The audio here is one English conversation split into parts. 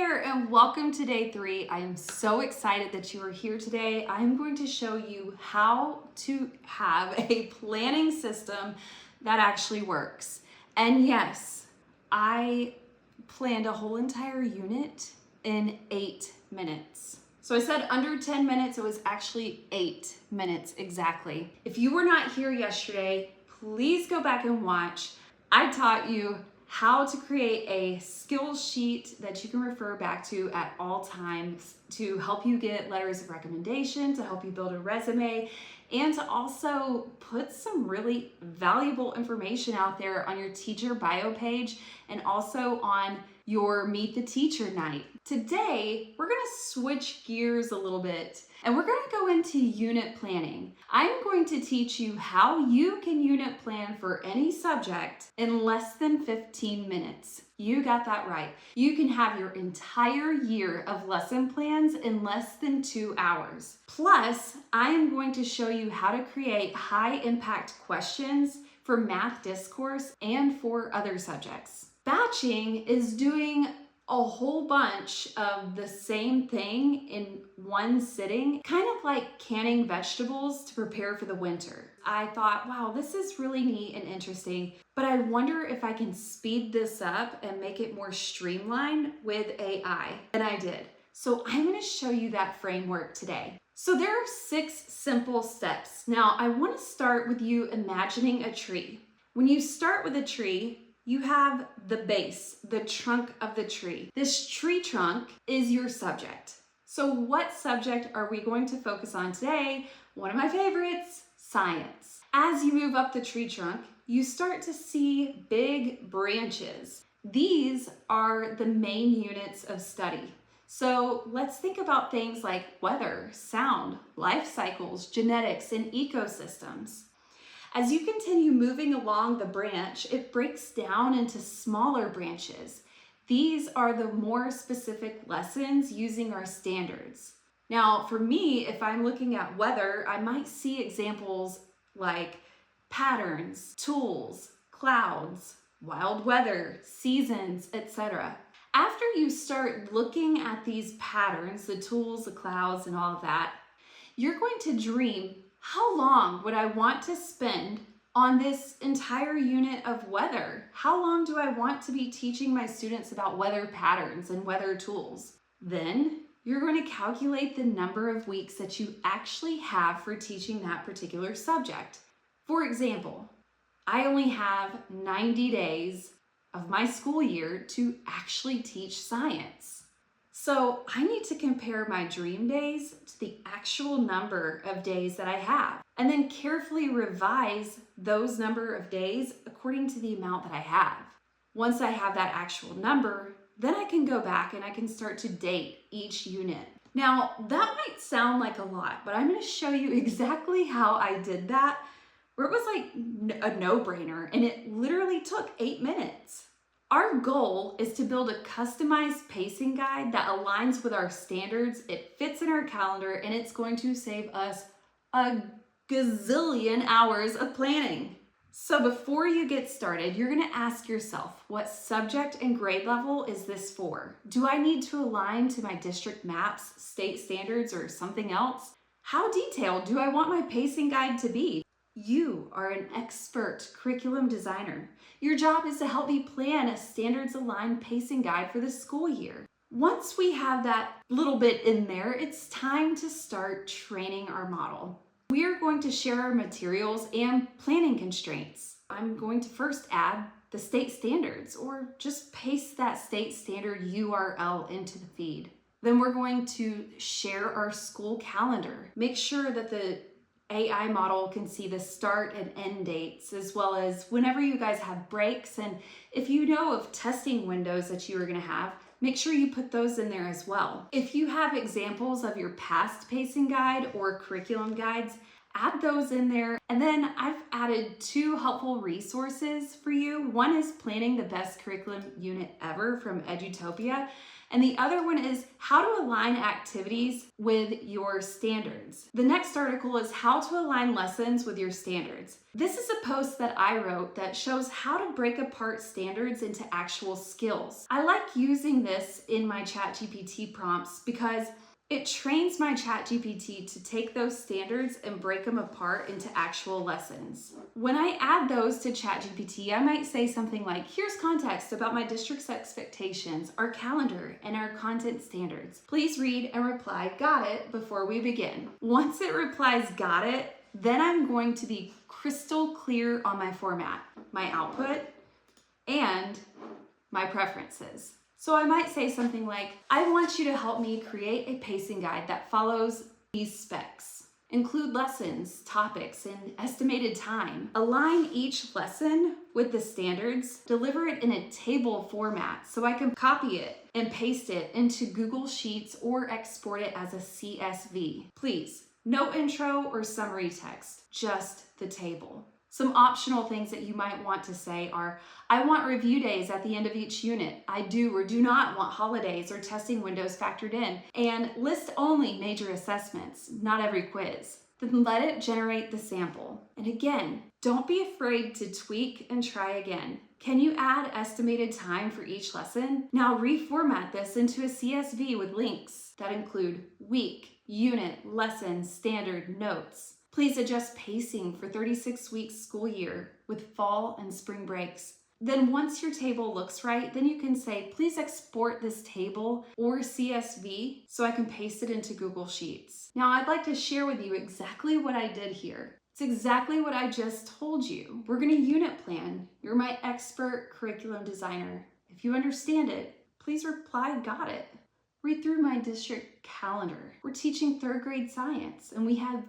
there, and welcome to day 3. I am so excited that you are here today. I am going to show you how to have a planning system that actually works. And yes, I planned a whole entire unit in 8 minutes. So I said under 10 minutes, it was actually 8 minutes exactly. If you were not here yesterday, please go back and watch. I taught you how to create a skills sheet that you can refer back to at all times to help you get letters of recommendation, to help you build a resume, and to also put some really valuable information out there on your teacher bio page and also on your Meet the Teacher night. Today, we're gonna switch gears a little bit and we're gonna go into unit planning. I'm going to teach you how you can unit plan for any subject in less than 15 minutes. You got that right. You can have your entire year of lesson plans in less than 2 hours. Plus, I am going to show you how to create high impact questions for math discourse and for other subjects. Batching is doing a whole bunch of the same thing in one sitting, kind of like canning vegetables to prepare for the winter. I thought, wow, this is really neat and interesting, but I wonder if I can speed this up and make it more streamlined with AI. And I did. So I'm going to show you that framework today. So there are 6 simple steps. Now I want to start with you imagining a tree. When you start with a tree, you have the base, the trunk of the tree. This tree trunk is your subject. So what subject are we going to focus on today? One of my favorites, science. As you move up the tree trunk, you start to see big branches. These are the main units of study. So let's think about things like weather, sound, life cycles, genetics, and ecosystems. As you continue moving along the branch, it breaks down into smaller branches. These are the more specific lessons using our standards. Now, for me, if I'm looking at weather, I might see examples like patterns, tools, clouds, wild weather, seasons, etc. After you start looking at these patterns, the tools, the clouds, and all of that, you're going to dream, how long would I want to spend on this entire unit of weather? How long do I want to be teaching my students about weather patterns and weather tools? Then you're going to calculate the number of weeks that you actually have for teaching that particular subject. For example, I only have 90 days of my school year to actually teach science. So I need to compare my dream days to the actual number of days that I have, and then carefully revise those number of days according to the amount that I have. Once I have that actual number, then I can go back and I can start to date each unit. Now, that might sound like a lot, but I'm going to show you exactly how I did that, where it was like a no-brainer, and it literally took 8 minutes. Our goal is to build a customized pacing guide that aligns with our standards, it fits in our calendar, and it's going to save us a gazillion hours of planning. So before you get started, you're going to ask yourself, what subject and grade level is this for? Do I need to align to my district maps, state standards, or something else? How detailed do I want my pacing guide to be? You are an expert curriculum designer. Your job is to help me plan a standards-aligned pacing guide for the school year. Once we have that little bit in there, it's time to start training our model. We are going to share our materials and planning constraints. I'm going to first add the state standards, or just paste that state standard URL into the feed. Then we're going to share our school calendar. Make sure that the AI model can see the start and end dates, as well as whenever you guys have breaks, and if you know of testing windows that you are going to have, make sure you put those in there as well. If you have examples of your past pacing guide or curriculum guides, add those in there. And then I've added 2 helpful resources for you. One is Planning the Best Curriculum Unit Ever from Edutopia. And the other one is how to align activities with your standards. The next article is how to align lessons with your standards. This is a post that I wrote that shows how to break apart standards into actual skills. I like using this in my ChatGPT prompts because it trains my ChatGPT to take those standards and break them apart into actual lessons. When I add those to ChatGPT, I might say something like, here's context about my district's expectations, our calendar, and our content standards. Please read and reply, got it, before we begin. Once it replies, got it, then I'm going to be crystal clear on my format, my output, and my preferences. So I might say something like, I want you to help me create a pacing guide that follows these specs. Include lessons, topics, and estimated time. Align each lesson with the standards. Deliver it in a table format so I can copy it and paste it into Google Sheets or export it as a CSV. Please, no intro or summary text, just the table. Some optional things that you might want to say are, I want review days at the end of each unit. I do or do not want holidays or testing windows factored in. And list only major assessments, not every quiz. Then let it generate the sample. And again, don't be afraid to tweak and try again. Can you add estimated time for each lesson? Now reformat this into a CSV with links that include week, unit, lesson, standard, notes. Please adjust pacing for 36 weeks school year with fall and spring breaks. Then once your table looks right, then you can say, please export this table or CSV so I can paste it into Google Sheets. Now I'd like to share with you exactly what I did here. It's exactly what I just told you. We're gonna unit plan. You're my expert curriculum designer. If you understand it, please reply, got it. Read through my district calendar. We're teaching 3rd grade science and we have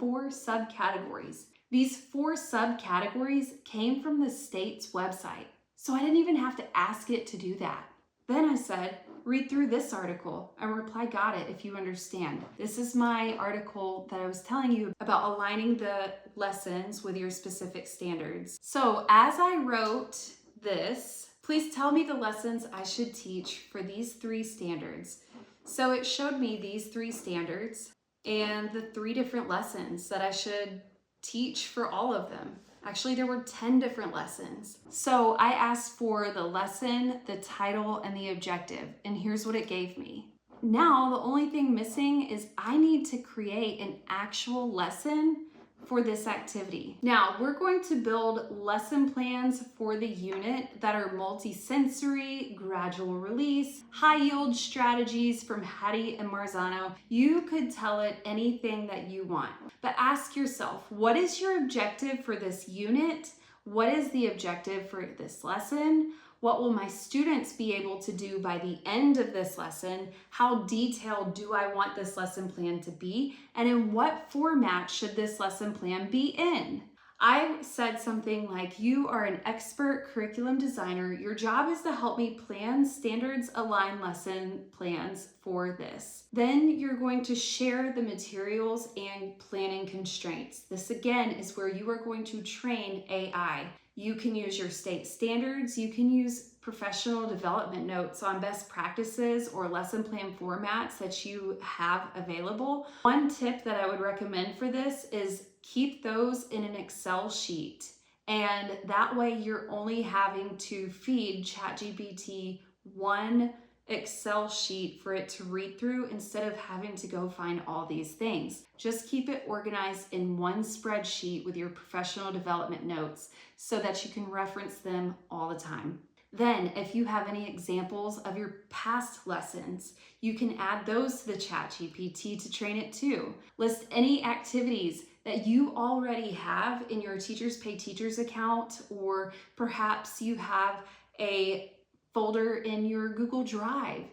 4 subcategories. These 4 subcategories came from the state's website, so I didn't even have to ask it to do that. Then I said, read through this article and reply, got it, if you understand. This is my article that I was telling you about aligning the lessons with your specific standards. So as I wrote this, please tell me the lessons I should teach for these 3 standards. So it showed me these 3 standards and the 3 different lessons that I should teach for all of them. Actually, there were 10 different lessons. So I asked for the lesson, the title, and the objective, and here's what it gave me. Now, the only thing missing is I need to create an actual lesson for this activity. Now, we're going to build lesson plans for the unit that are multi-sensory, gradual release, high-yield strategies from Hattie and Marzano. You could tell it anything that you want, but ask yourself, what is your objective for this unit? What is the objective for this lesson? What will my students be able to do by the end of this lesson? How detailed do I want this lesson plan to be? And in what format should this lesson plan be in? I said something like, you are an expert curriculum designer. Your job is to help me plan standards aligned lesson plans for this. Then you're going to share the materials and planning constraints. This again is where you are going to train AI. You can use your state standards. You can use professional development notes on best practices or lesson plan formats that you have available. One tip that I would recommend for this is keep those in an Excel sheet. And that way you're only having to feed ChatGPT one Excel sheet for it to read through instead of having to go find all these things. Just keep it organized in one spreadsheet with your professional development notes so that you can reference them all the time. Then, if you have any examples of your past lessons, you can add those to the ChatGPT to train it too. List any activities that you already have in your Teachers Pay Teachers account, or perhaps you have a folder in your Google Drive.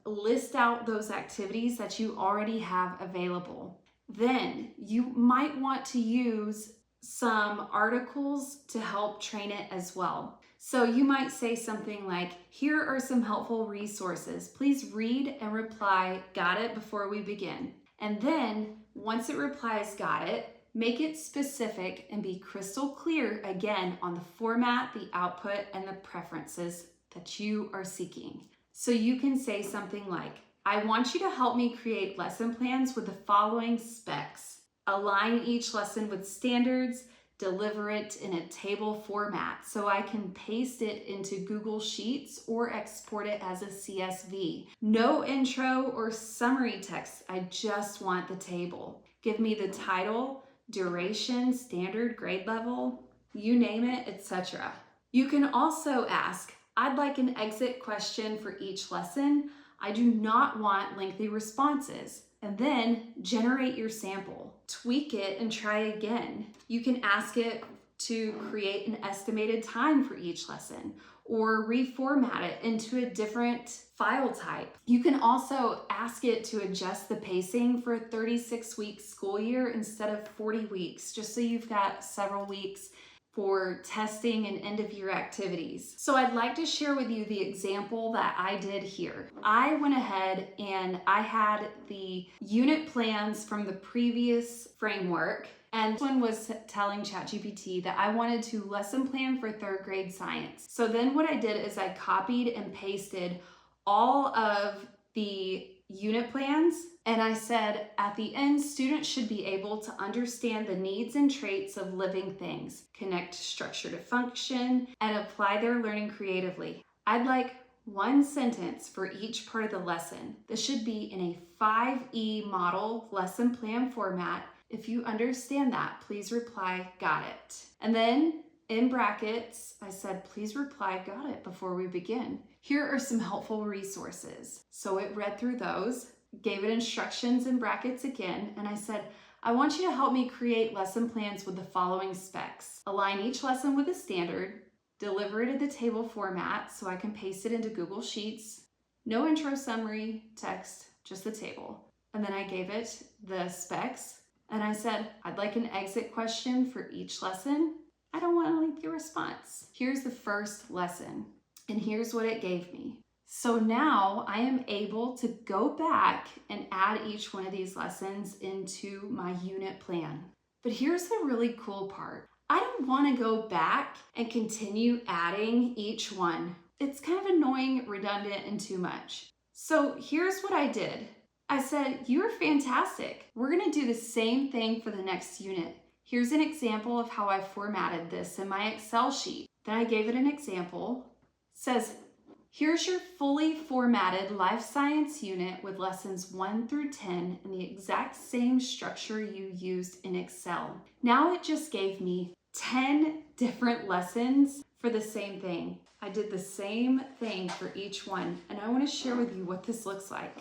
List out those activities that you already have available. Then you might want to use some articles to help train it as well. So you might say something like, here are some helpful resources. Please read and reply, got it, before we begin. And then once it replies, got it, make it specific and be crystal clear again on the format, the output, and the preferences that you are seeking. So you can say something like, I want you to help me create lesson plans with the following specs. Align each lesson with standards, deliver it in a table format so I can paste it into Google Sheets or export it as a CSV. No intro or summary text, I just want the table. Give me the title, duration, standard, grade level, you name it, etc. You can also ask, I'd like an exit question for each lesson. I do not want lengthy responses. And then generate your sample. Tweak it and try again. You can ask it to create an estimated time for each lesson or reformat it into a different file type. You can also ask it to adjust the pacing for a 36-week school year instead of 40 weeks, just so you've got several weeks for testing and end-of-year activities. So I'd like to share with you the example that I did here. I went ahead and I had the unit plans from the previous framework, and this one was telling ChatGPT that I wanted to lesson plan for 3rd grade science. So then what I did is I copied and pasted all of the unit plans, and I said at the end, students should be able to understand the needs and traits of living things, connect structure to function, and apply their learning creatively. I'd like one sentence for each part of the lesson. This should be in a 5E model lesson plan format. If you understand that, please reply, got it. And then in brackets, I said, please reply, got it, before we begin. Here are some helpful resources. So it read through those, gave it instructions in brackets again, and I said, I want you to help me create lesson plans with the following specs. Align each lesson with a standard, deliver it in the table format so I can paste it into Google Sheets, no intro summary, text, just the table. And then I gave it the specs, and I said, I'd like an exit question for each lesson. I don't want a lengthy response. Here's the first lesson, and here's what it gave me. So now I am able to go back and add each one of these lessons into my unit plan. But here's the really cool part. I don't want to go back and continue adding each one. It's kind of annoying, redundant, and too much. So here's what I did. I said, you're fantastic. We're going to do the same thing for the next unit. Here's an example of how I formatted this in my Excel sheet. Then I gave it an example. It says, here's your fully formatted life science unit with lessons 1 through 10 in the exact same structure you used in Excel. Now it just gave me 10 different lessons for the same thing. I did the same thing for each one, and I want to share with you what this looks like.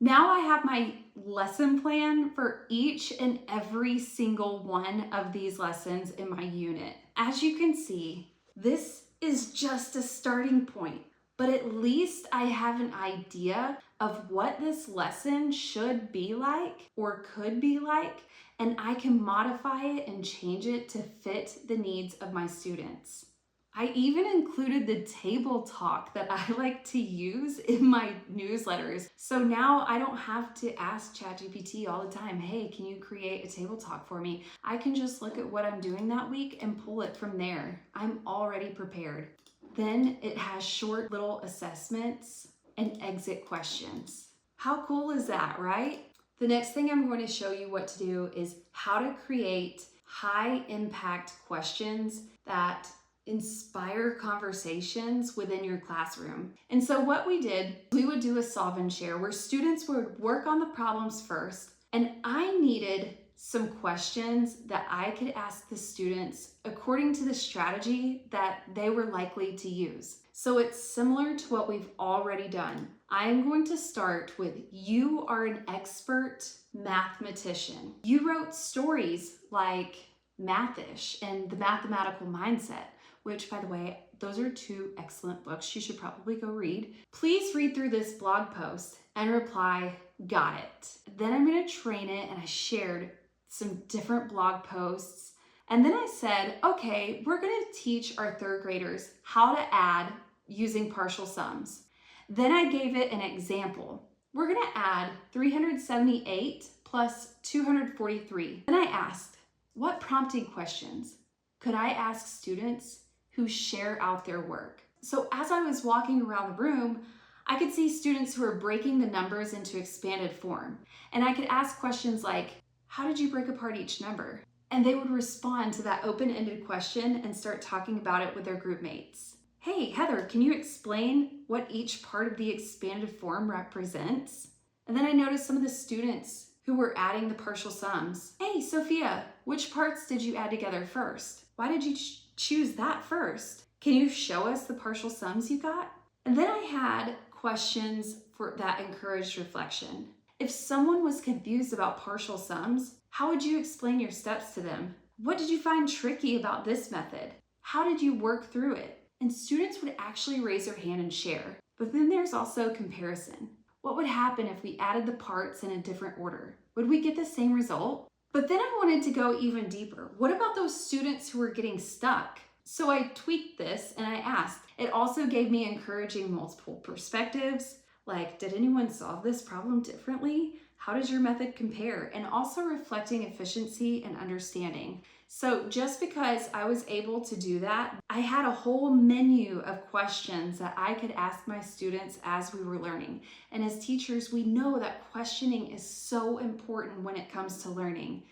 Now I have my lesson plan for each and every single one of these lessons in my unit. As you can see, this is just a starting point, but at least I have an idea of what this lesson should be like or could be like, and I can modify it and change it to fit the needs of my students. I even included the table talk that I like to use in my newsletters. So now I don't have to ask ChatGPT all the time, hey, can you create a table talk for me? I can just look at what I'm doing that week and pull it from there. I'm already prepared. Then it has short little assessments and exit questions. How cool is that, right? The next thing I'm going to show you what to do is how to create high impact questions that inspire conversations within your classroom. And so what we did, we would do a solve and share where students would work on the problems first, and I needed some questions that I could ask the students according to the strategy that they were likely to use. So it's similar to what we've already done. I am going to start with, you are an expert mathematician. You wrote stories like Mathish and The Mathematical Mindset, which, by the way, those are 2 excellent books you should probably go read. Please read through this blog post and reply, got it. Then I'm going to train it, and I shared some different blog posts. And then I said, okay, we're going to teach our 3rd graders how to add using partial sums. Then I gave it an example. We're going to add 378 plus 243. Then I asked, what prompting questions could I ask students who share out their work? So as I was walking around the room, I could see students who are breaking the numbers into expanded form. And I could ask questions like, how did you break apart each number? And they would respond to that open-ended question and start talking about it with their group mates. Hey, Heather, can you explain what each part of the expanded form represents? And then I noticed some of the students who were adding the partial sums. Hey, Sophia, which parts did you add together first? Why did you choose that first? Can you show us the partial sums you got? And then I had questions that encouraged reflection. If someone was confused about partial sums, how would you explain your steps to them? What did you find tricky about this method? How did you work through it? And students would actually raise their hand and share. But then there's also comparison. What would happen if we added the parts in a different order? Would we get the same result? But then I wanted to go even deeper. What about those students who were getting stuck? So I tweaked this and I asked. It also gave me encouraging multiple perspectives, like, did anyone solve this problem differently? How does your method compare? And also reflecting efficiency and understanding. So just because I was able to do that, I had a whole menu of questions that I could ask my students as we were learning. And as teachers, we know that questioning is so important when it comes to learning.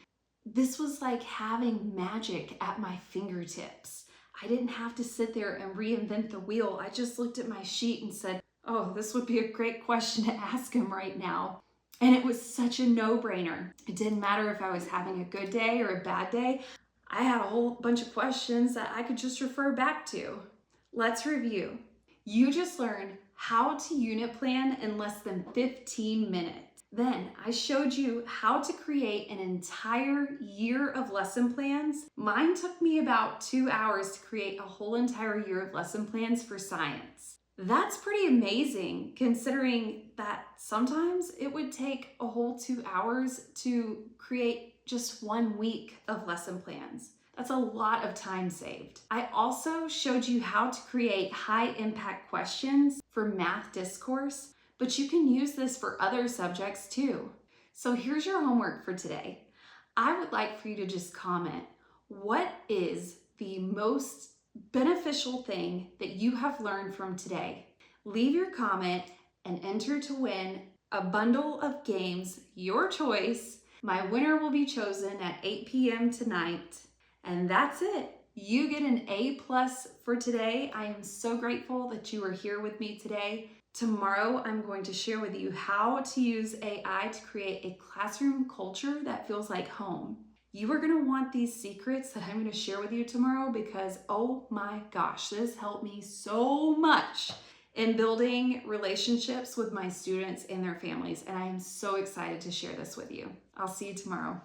This was like having magic at my fingertips. I didn't have to sit there and reinvent the wheel. I just looked at my sheet and said, oh, this would be a great question to ask him right now. And it was such a no-brainer. It didn't matter if I was having a good day or a bad day. I had a whole bunch of questions that I could just refer back to. Let's review. You just learned how to unit plan in less than 15 minutes. Then I showed you how to create an entire year of lesson plans. Mine took me about 2 hours to create a whole entire year of lesson plans for science. That's pretty amazing considering that sometimes it would take a whole 2 hours to create just 1 week of lesson plans. That's a lot of time saved. I also showed you how to create high impact questions for math discourse, but you can use this for other subjects too. So here's your homework for today. I would like for you to just comment, what is the most beneficial thing that you have learned from today? Leave your comment and enter to win a bundle of games, your choice. My winner will be chosen at 8 p.m. tonight. And that's it. You get an A+ for today. I am so grateful that you are here with me today. Tomorrow, I'm going to share with you how to use AI to create a classroom culture that feels like home. You are going to want these secrets that I'm going to share with you tomorrow because, oh my gosh, this helped me so much in building relationships with my students and their families. And I am so excited to share this with you. I'll see you tomorrow.